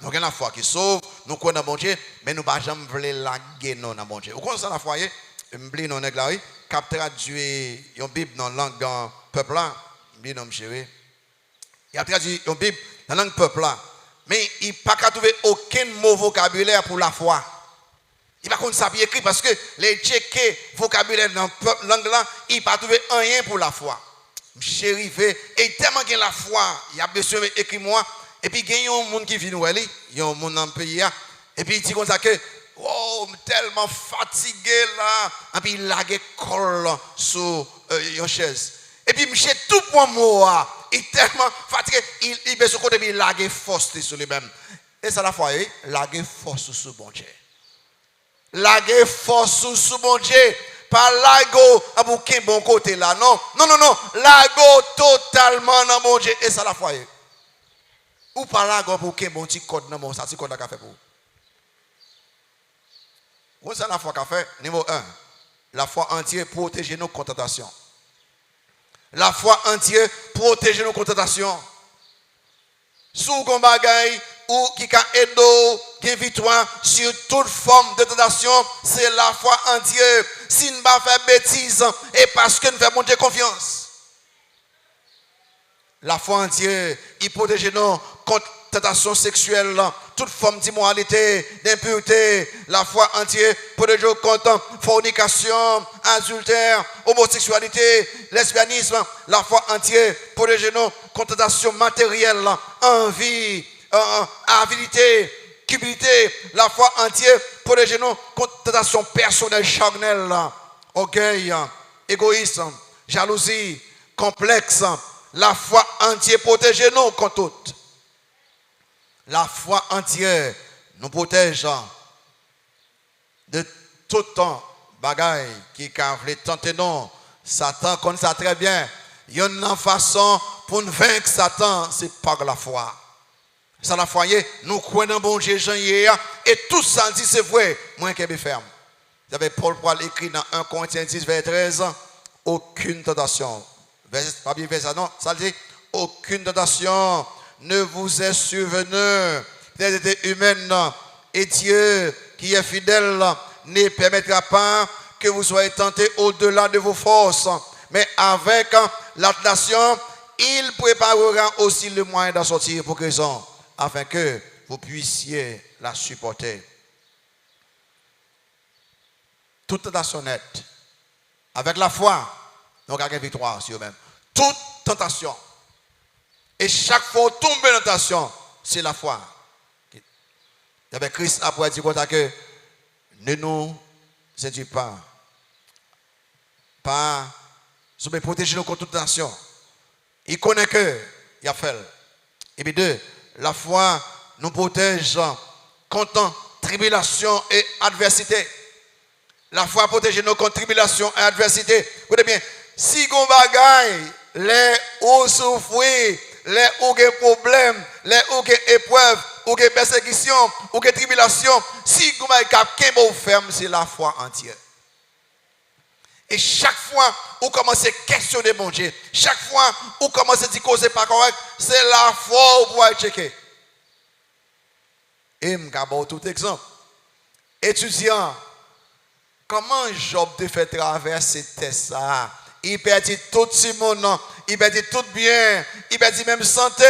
nous avons la foi qui sauve, nous croyons dans bon Dieu, mais nous ne pouvons jamais laguer dans bon Dieu. Vous connaissez la foi, m'bli non nèg cap traduit une Bible dans la langue peuple là, m'bli non chéri. Il a traduit une Bible dans la langue peuple là, mais il pas qu'à trouver aucun mot vocabulaire pour la foi. Il va pas ça écrit parce que les checker vocabulaire dans la langue là, il pas trouvé rien pour la foi. Chéri et tellement que la foi, il a besoin d'écrire moi et puis il y a un monde qui vient nous il y a un monde dans le pays et puis il dit comme ça que oh, tellement fatigué là et puis il lague colle sur une chaise. Et puis monsieur tout pour moi, il est tellement fatigué, il besoin côté puis il lague force sur lui-même. Et ça la foi, lague force sur bon Dieu. Laguer force sous bon Dieu. Pas lago à bouquin bon côté là. Non. Lago totalement dans bon Dieu. Et ça la foi. Ou pas lago bouquin bon petit code dans mon ça petit code la fait pour. Où ça la foi qu'a fait? Niveau 1. La foi entière protéger nos tentations. La foi entière protéger nos tentations. Sous gon bagay ou qui a aidé qui victoire sur toute forme de tentation, c'est la foi en Dieu. Si nous ne pas faire bêtise et parce que nous faisons monter confiance. La foi en Dieu, il protège nous contre tentation sexuelle, toute forme d'immoralité, d'impureté. La foi en Dieu protège nous contre fornication, adultère, homosexualité, lesbianisme. La foi en Dieu protège nous contre tentation matérielle, envie, avidité, cupidité. La foi en Dieu protège nous contre tentation personnelle, charnelle, orgueil, égoïsme, jalousie, complexe. La foi entière protège nous contre tout. La foi entière nous protège de tout temps bagaille qui veut tenter nous. Satan connaît ça très bien. Il y a une façon pour nous vaincre Satan, c'est par la foi. Ça la foi, nous croyons dans bon Dieu et tout ça dit c'est vrai, moi qui est ferme. Vous avez Paul écrit dans 1 Corinthiens 10 verset 13, aucune tentation. Pas bien verset non, ça dit aucune tentation ne vous est survenue des humaines et Dieu qui est fidèle ne permettra pas que vous soyez tentés au-delà de vos forces, mais avec la tentation, il préparera aussi le moyen d'en sortir pour raison, afin que vous puissiez la supporter. Toute tentation nette, avec la foi, nous avons une victoire sur eux-mêmes. Toute tentation. Et chaque fois qu'on tombe dans la tentation, c'est la foi. Christ après dit que ne nous séduis pas. Nous protéger contre toute tentation. Il connaît que il a fait. Et puis 2, la foi nous protège contre tribulation et adversité. La foi protège nous contre tribulation et adversité. Écoutez bien, si vous bagaille, les ou souffrir, les ou des problèmes, les ou des épreuves, ou que persécution, ou que tribulation, si vous avez ferme, c'est la foi entière. Et chaque fois où vous commencez à questionner mon Dieu, chaque fois où vous commencez à dire que ce n'est pas correct, c'est la foi où vous pouvez checker. Et je vais vous tout exemple. Étudiant, comment Job te fait traverser ça? Il perdit tout ce monde, il perdit tout bien, il perdit même santé.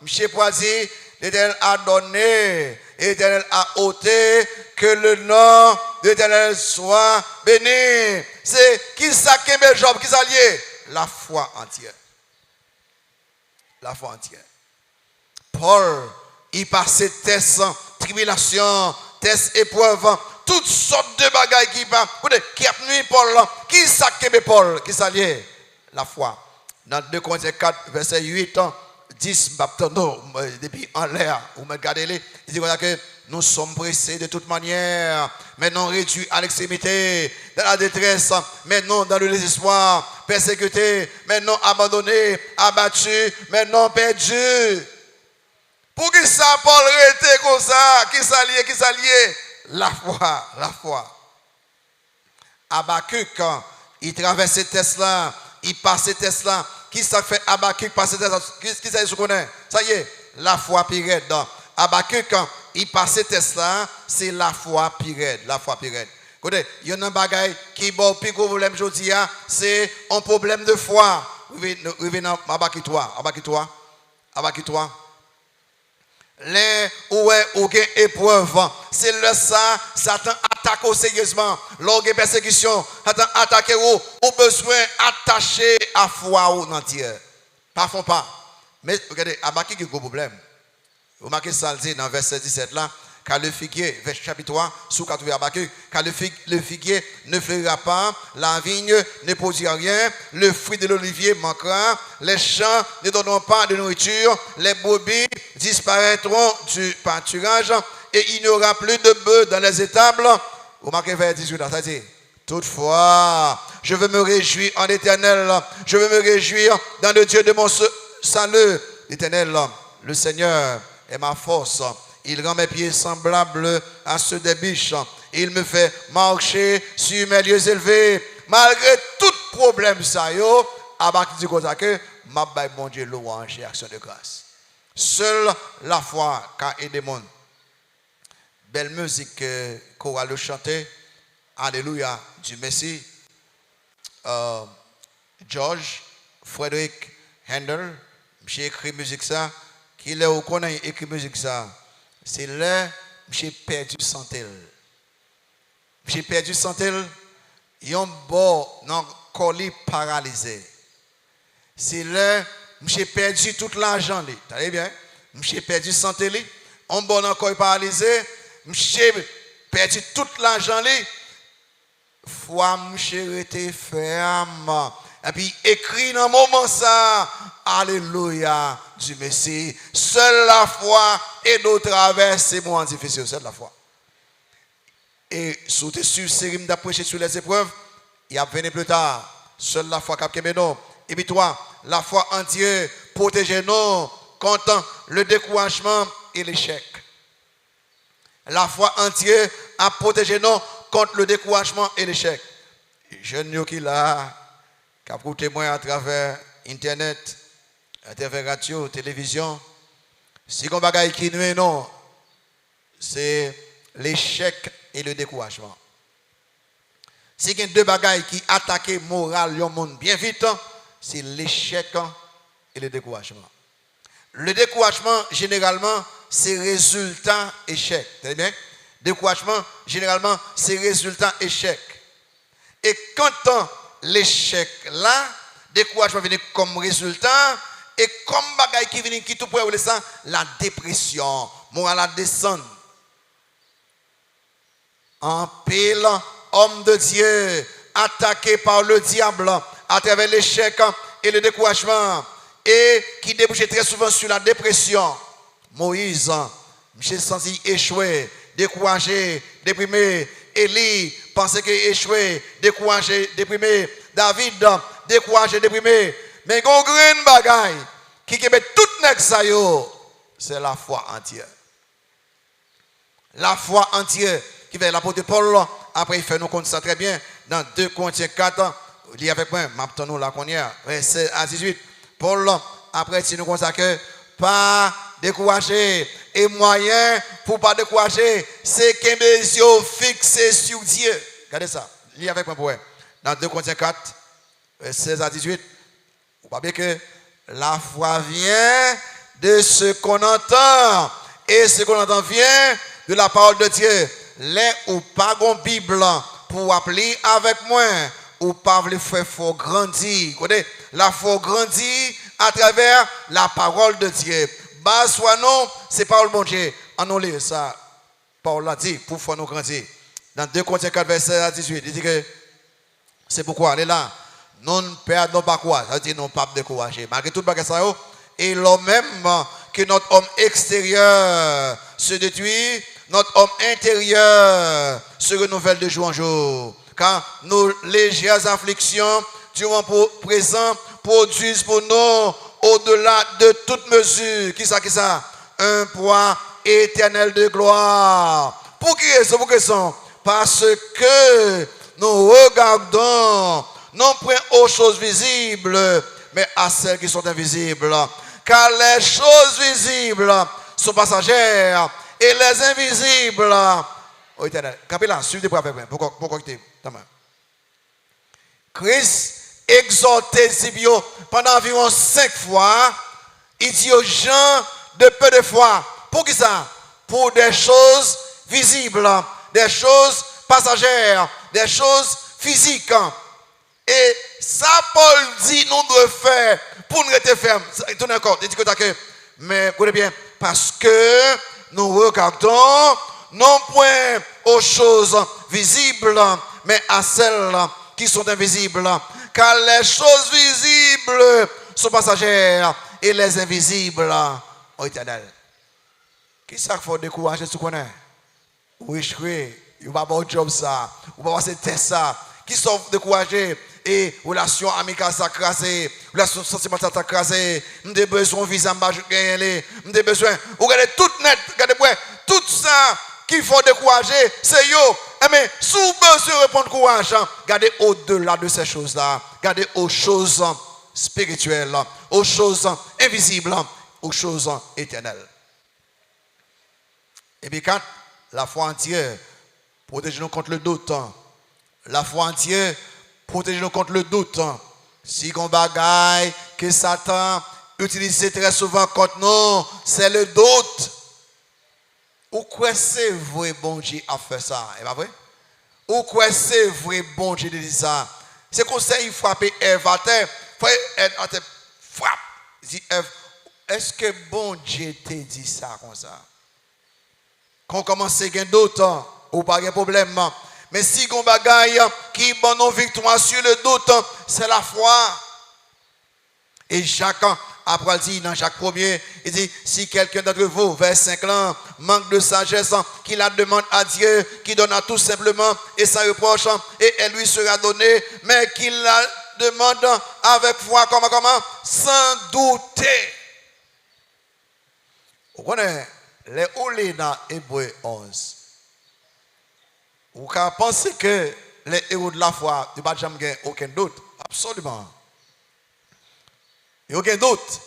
Monsieur Poisy, l'Éternel a donné, l'Éternel a ôté, que le nom de l'Éternel soit béni. C'est qui ça qui est Job, qui ça lié? La foi entière. La foi entière. Paul, il passait test, tribulation, test, épreuve, toutes sortes de bagailles qui a nuit Paul. Qui ça qui est Paul, qui ça lié? La foi. Dans 2 Corinthiens 4, verset 8, 10, depuis en l'air, vous me regardez, il dit que nous sommes pressés de toute manière, maintenant réduits à l'extrémité, dans la détresse, maintenant dans le désespoir, persécutés, maintenant abandonnés, abattus, maintenant perdus. Pour qui ça, Paul était comme ça? Qui s'alliait? La foi, la foi. Habakkuk, il traversait Tesla, il passait Tesla. Qui ça fait Habakkuk passer Tesla? Qui ça se connaît? Ça y est, la foi pire. Habakkuk, il passait Tesla, c'est la foi pire. La foi pire. Écoutez, il y a un bagage qui est bon, plus gros problème aujourd'hui, c'est un problème de foi. Revenons à Habakkuk 3. Les ou aucune épreuve, c'est le ça, Satan attaque sérieusement. Lorsque persécution, Satan attaque ou besoin attaché à foi ou entière. Parfois pas. Mais regardez, Habakkuk a un gros problème. Vous remarquez ça dans verset 17 là, car le figuier, verset chapitre 3, sous 4 Habakkuk, car le figuier ne fleurira pas, la vigne ne produira rien, le fruit de l'olivier manquera, les champs ne donneront pas de nourriture, les brebis disparaîtront du pâturage et il n'y aura plus de bœufs dans les étables. Vous remarquez verset 18 là, ça dit, toutefois, je veux me réjouir en l'Éternel, je veux me réjouir dans le Dieu de mon salut. L'Éternel, le Seigneur est ma force. Il rend mes pieds semblables à ceux des biches. Il me fait marcher sur mes lieux élevés. Malgré tout problème, ça yo, Habakkuk dit que m'a bail mon Dieu louange et action de grâce. Seule la foi qu'a aidé mon. Belle musique chorale chanter. Alléluia du Messie. George Frederick Handel, j'ai écrit musique ça. Qui est au connaît écrit musique ça. C'est là j'ai perdu santé. J'ai perdu santé. Yon bon non colis paralysé. C'est là j'ai perdu tout l'argent. Vous savez bien? J'ai perdu santé. On bon encore paralysé. J'ai perdu tout l'argent. Foi j'ai été ferme. Et puis écrit dans le moment ça, alléluia du Messie. Seule la foi et nos travers, c'est moins difficile, seule la foi. Et sous tes sur série d'approcher sur les épreuves, il y a venu plus tard. Seule la foi qui a nous. Et puis toi, la foi entière, protégez-nous contre le découragement et l'échec. La foi entière a protégé nous contre le découragement et l'échec. Jeune qui là, qui a pour témoin à travers Internet, à travers radio, télévision. Si on bagaille qui nous non, c'est l'échec et le découragement. Si il y a deux bagailles qui attaquent le moral du monde bien vite, c'est l'échec et le découragement. Le découragement, généralement, c'est résultat échec. Très bien? Découragement, généralement, c'est résultat échec. Et quand l'échec là, découragement vient comme résultat, et comme bagaille qui vient qui tout pour ça, la dépression, morale descend. En pile, homme de Dieu, attaqué par le diable à travers l'échec et le découragement, et qui débouchait très souvent sur la dépression. Moïse, j'ai senti échoué, découragé, déprimé. Élie pensait qu'il échoué, découragé, déprimé. David, découragé, déprimé. Mais il y a une bagaille qui met tout ça, c'est la foi entière. La foi entière qui fait l'apôtre Paul, après il fait nous compte ça très bien dans 2 Corinthiens 4, lis avec moi, maintenant là qu'on y a, verset à 18. Paul, après si nous consacrons, pas décourager, et moyen pour pas décourager, c'est que mes yeux fixés sur Dieu. Regardez ça, lis avec moi pour moi. Dans 2 Corinthiens 4, verset 16 à 18, vous voyez que la foi vient de ce qu'on entend, et ce qu'on entend vient de la parole de Dieu. Les ou pas une Bible pour appeler avec moi, ou pas le faire faut grandir. La foi grandit à travers la parole de Dieu. Bas soit non, c'est parole bon Dieu. On nous lit ça. Paul l'a dit pour faire nous grandir. Dans 2 Corinthiens 4, verset 18, il dit que c'est pourquoi, elle est là. Nous ne perdons pas quoi. Ça veut dire non pas décourager. Malgré tout le ça, et l'homme même que notre homme extérieur se détruit, notre homme intérieur se renouvelle de jour en jour. Car nos légères afflictions du moment présent produisent pour nous, au-delà de toute mesure, qui ça, un poids éternel de gloire. Pour qui est-ce? Pour qui sont? Parce que nous regardons non point aux choses visibles, mais à celles qui sont invisibles. Car les choses visibles sont passagères et les invisibles. Oh, éternel. Capilla, suivez pour avec moi. Pourquoi tu es? Christ exhortait Zibio pendant environ 5 fois. Il dit aux gens de peu de foi. Pour qui ça? Pour des choses visibles, des choses passagères, des choses physiques. Et ça, Paul dit, nous devons faire pour nous rester fermes. Tout d'accord. Mais écoutez bien, parce que nous regardons non point aux choses visibles, mais à celles qui sont invisibles. Car les choses visibles sont passagères et les invisibles sont éternelles. Qui ça qu'il faut décourager ce qu'on est? Oui, je crois. Il va avoir un job ça. Il va avoir ces tests ça. Qui sont découragés? Et relations amicales s'accraser, relations sentimentales s'accraser, nous avons besoin de visa, nous avons besoin, regardez tout net, regardez tout ça qu'il faut décourager, c'est yo. Mais si vous besoin répondre courage, regardez au-delà de ces choses-là, regardez aux choses spirituelles, aux choses invisibles, aux choses éternelles. Et puis quand la foi entière protège nous contre le doute, la foi entière protège-nous contre le doute. Si on bagaille que Satan utilise très souvent contre nous, c'est le doute. Ou quoi c'est vrai bon Dieu a fait ça? C'est pas vrai? Ou quoi c'est vrai bon Dieu de dire ça? C'est comme ça il frappe Ève à terre. Ève frappe. Il dit Ève, est-ce que bon Dieu te dit ça comme ça? Quand on commence à gagner doute, ou pas de problème. Mais si on bagaille qui donne nos victoires sur le doute, c'est la foi. Et Jacques, après il dit dans Jacques 1er, il dit, si quelqu'un d'entre vous, vers 5 ans, manque de sagesse, qu'il la demande à Dieu, qui donne à tout simplement, et ça reproche, et elle lui sera donnée, mais qu'il la demande avec foi, comment? Sans douter. Vous connaissez, les oulés dans Hébreux 11. Vous pensez que les héros de la foi ne vont jamais gagner aucun doute? Absolument. Il n'y a aucun doute.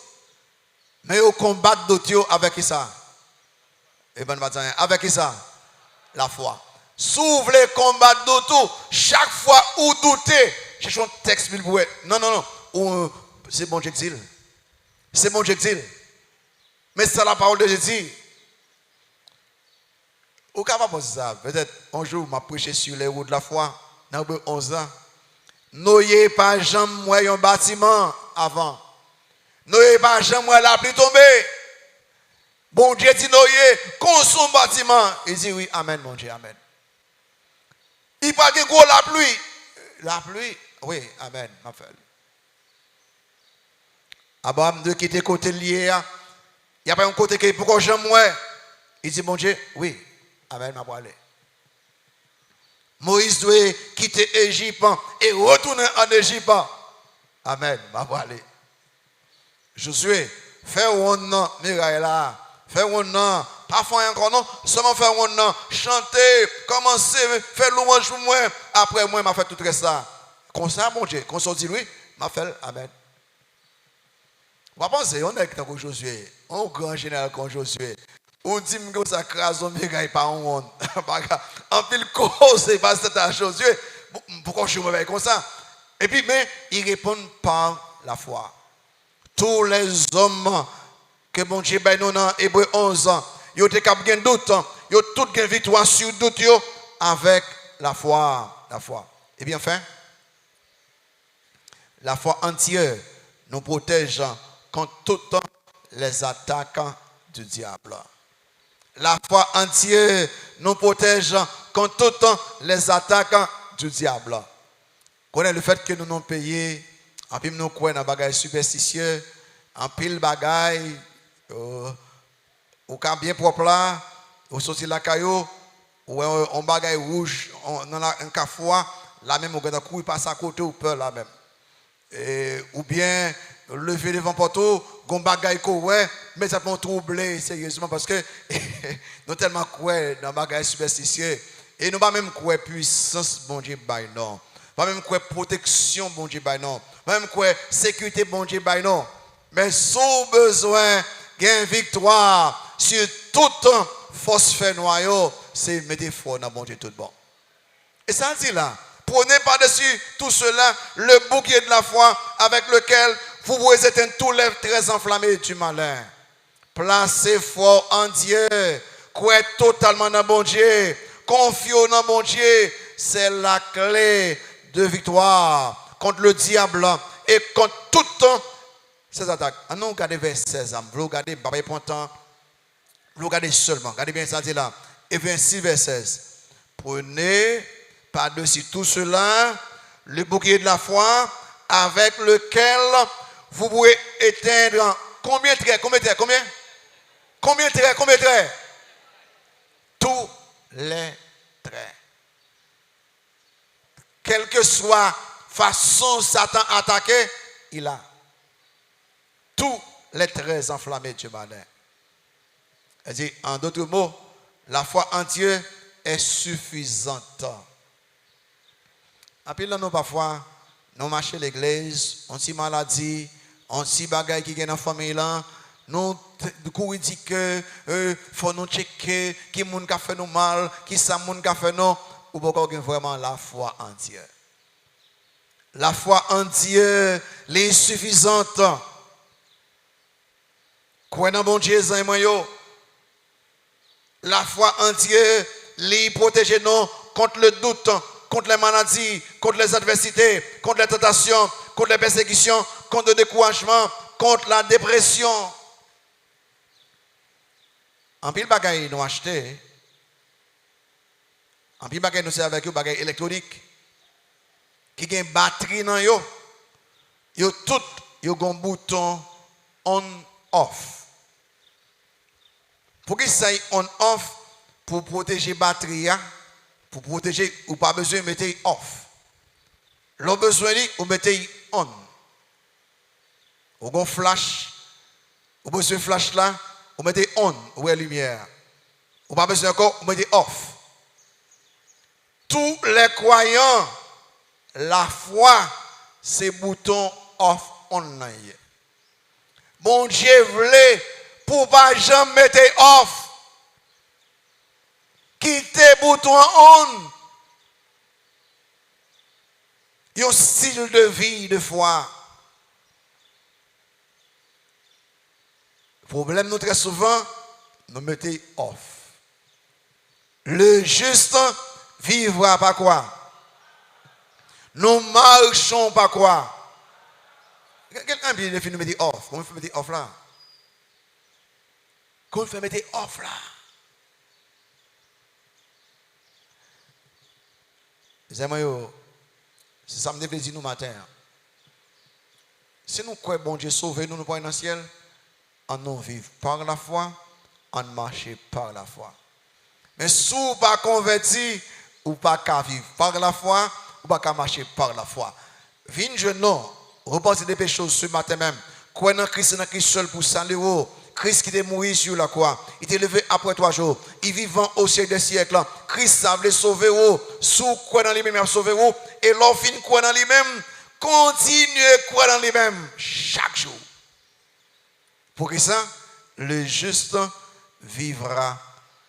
Mais ils combattent d'autres avec ça. Et ben, avec ça? La foi. Si vous voulez combattre d'autres, chaque fois où doutez, cherchez un texte. Non. C'est bon Dieu qui dit. C'est bon Dieu qui dit. Mais c'est la parole de Jésus. Ou capable de ça, peut-être un jour, je prêché sur les routes de la foi, dans 11 ans. N'ayez pas jamais un bâtiment avant. N'ayez pas jamais la pluie tomber. Bon Dieu dit, n'ayez consomme bâtiment. Il dit oui, amen, mon Dieu, amen. Il parle de gros la pluie. La pluie, oui, amen, ma frère. Abraham de quitter côté lié, il n'y a pas un côté qui est pourquoi j'aime moi. Il dit, mon Dieu, oui. Amen, ma boîte. Moïse doit quitter l'Égypte et retourner en Égypte. Amen, ma boîte. Josué, fais un nom, Miraïla. Fais un nom, Pas faire encore non, seulement faire un non, chanter, commencer, faire louange pour moi. Après moi, m'a fait tout ça. Comme ça, bon Dieu, quand on dit lui, m'a fait amen. On va penser, on est comme Josué, un grand général comme Josué. On dit que ça crase, on ne pas en monde. En pile cause, c'est pas cette Josué. Pourquoi je me comme ça? Et puis, mais ils répondent par la foi. Tous les hommes que bon Dieu ben nous dans Hébreu 11 ans, ils ont un doute, ils ont toute une victoire sur doute avec la foi. La foi. Et bien enfin, la foi entière nous protège contre toutes les attaques du diable. La foi entière nous protège contre toutes les attaques du diable. Connaît le fait que nous nous payons, en plus nous croyons dans des bagages superstitieux, en pile bagaille, au cas bien propre là, au sorti la caillou, ou un bagaille rouge, on a un cafouin, là même on a courir passer à côté ou peur là même. Ou bien lever devant poteau, gon bagaille ouais, mais ça peut troubler sérieusement parce que nous tellement croyons dans bagaille superstitieux et nous pas même croire puissance bon Dieu bail non. Pas même croire protection bon Dieu bail non. Pas même croire sécurité bon Dieu bail non. Mais sous besoin gain victoire sur toute force fait noyau, c'est mettre foi dans bon Dieu tout bon. Et ça dit là, prenez par-dessus tout cela le bouclier de la foi avec lequel vous pouvez éteindre tous les traits enflammés du malin. Placez foi en Dieu, croyez totalement dans bon Dieu, confiez dans bon Dieu, c'est la clé de victoire contre le diable et contre toutes ces attaques. Nous regardez verset 16, vous regardez, pas important, vous regardez seulement, regardez bien ça dit là, et 26 verset 16. Prenez par-dessus tout cela le bouclier de la foi avec lequel vous pouvez éteindre combien de traits, combien de traits? Tous les traits. Quelle que soit façon Satan attaquer, il a tous les traits enflammés du malin. En d'autres mots, la foi en Dieu est suffisante. Et puis là, nous parfois, nous marchons à l'église, on s'y maladie, on s'y bagaille qui est dans la famille là, nous courons dit que faut nous checker qui moun ka fait nous mal, qui ça moun ka fait nous, ou pourquoi vraiment la foi en Dieu. La foi en Dieu est suffisante. Quoi dans bon Dieu et moi yo. La foi en Dieu les protège nous contre le doute, contre les maladies, contre les adversités, contre les tentations, contre les persécutions, contre le découragement, contre la dépression. En pile bagaille nous acheter. En pile bagaille nous c'est avec eux bagaille électronique qui a une batterie dans yo. Yo tout yo gon bouton on off. Pour que ça on off pour protéger la batterie, pour protéger, ou pas besoin de mettre off. L'on besoin de ou mettez on. Ou gon flash, ou besoin de flash là, ou mettez on, ou est lumière. Ou pas besoin encore, ou mettez off. Tous les croyants, la foi, c'est bouton off on. Bon Dieu voulait pour pas jamais mettre off. Quittez bouton on. Un style de vie de foi. Le problème nous très souvent, nous mettons off. Le juste vivra par quoi? Nous marchons par quoi? Quelqu'un a dit nous mettons off. Comment on fait mettre off là? Comment on fait mettre off là? Les amis, c'est ça que je dire nous matin. Si nous croyons bon Dieu sauver nous, nous pour dans le ciel, on nous vivre par la foi, on marche par la foi. Mais si vous pas converti, ou pas qu'à vivre par la foi, ou pas qu'à marcher par la foi. Viens jeune non, repenser des péchés ce matin même. Croyez dans Christ seul pour saluer, Christ qui est mort sur la croix, il est levé après 3 jours, il vivant au siècle des siècles. Christ a voulu sauver vous, sous quoi dans lui-même, il a sauvé vous, et l'offre quoi dans lui-même, continuez quoi dans lui-même chaque jour. Pour que ça, le juste vivra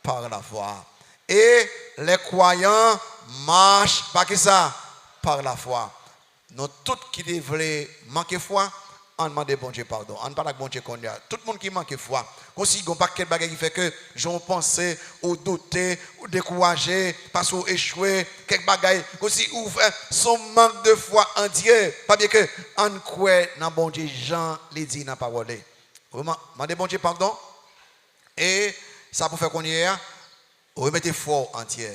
par la foi. Et les croyants marchent par que ça, par la foi. Nous tous qui devons manquer foi, on demande bon Dieu pardon. On ne parle pas bon Dieu qu'on y a. Tout le monde qui manque foi. Comme si il n'y a pas de bagage qui fait que j'en pensais, ou douter, ou décourager, parce ou échouer, quelques bagages. Comme si ou son manque de foi en Dieu. Pas bien que on croit dans bon Dieu, Jean les dit dans la parole. Vraiment, demandez bon Dieu pardon. Et ça pour faire qu'on y est, remettez foi entière.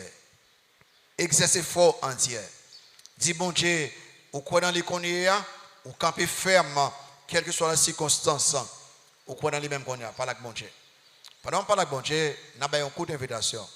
Exercez foi entière. Dis bon Dieu, ou quoi dans les qu'on y est, ou camper ferme, quelle que soit la circonstance, ou quoi dans les mêmes qu'on y a, pas la bon Dieu. Pendant pas la bon Dieu, nous avons un coup d'invitation.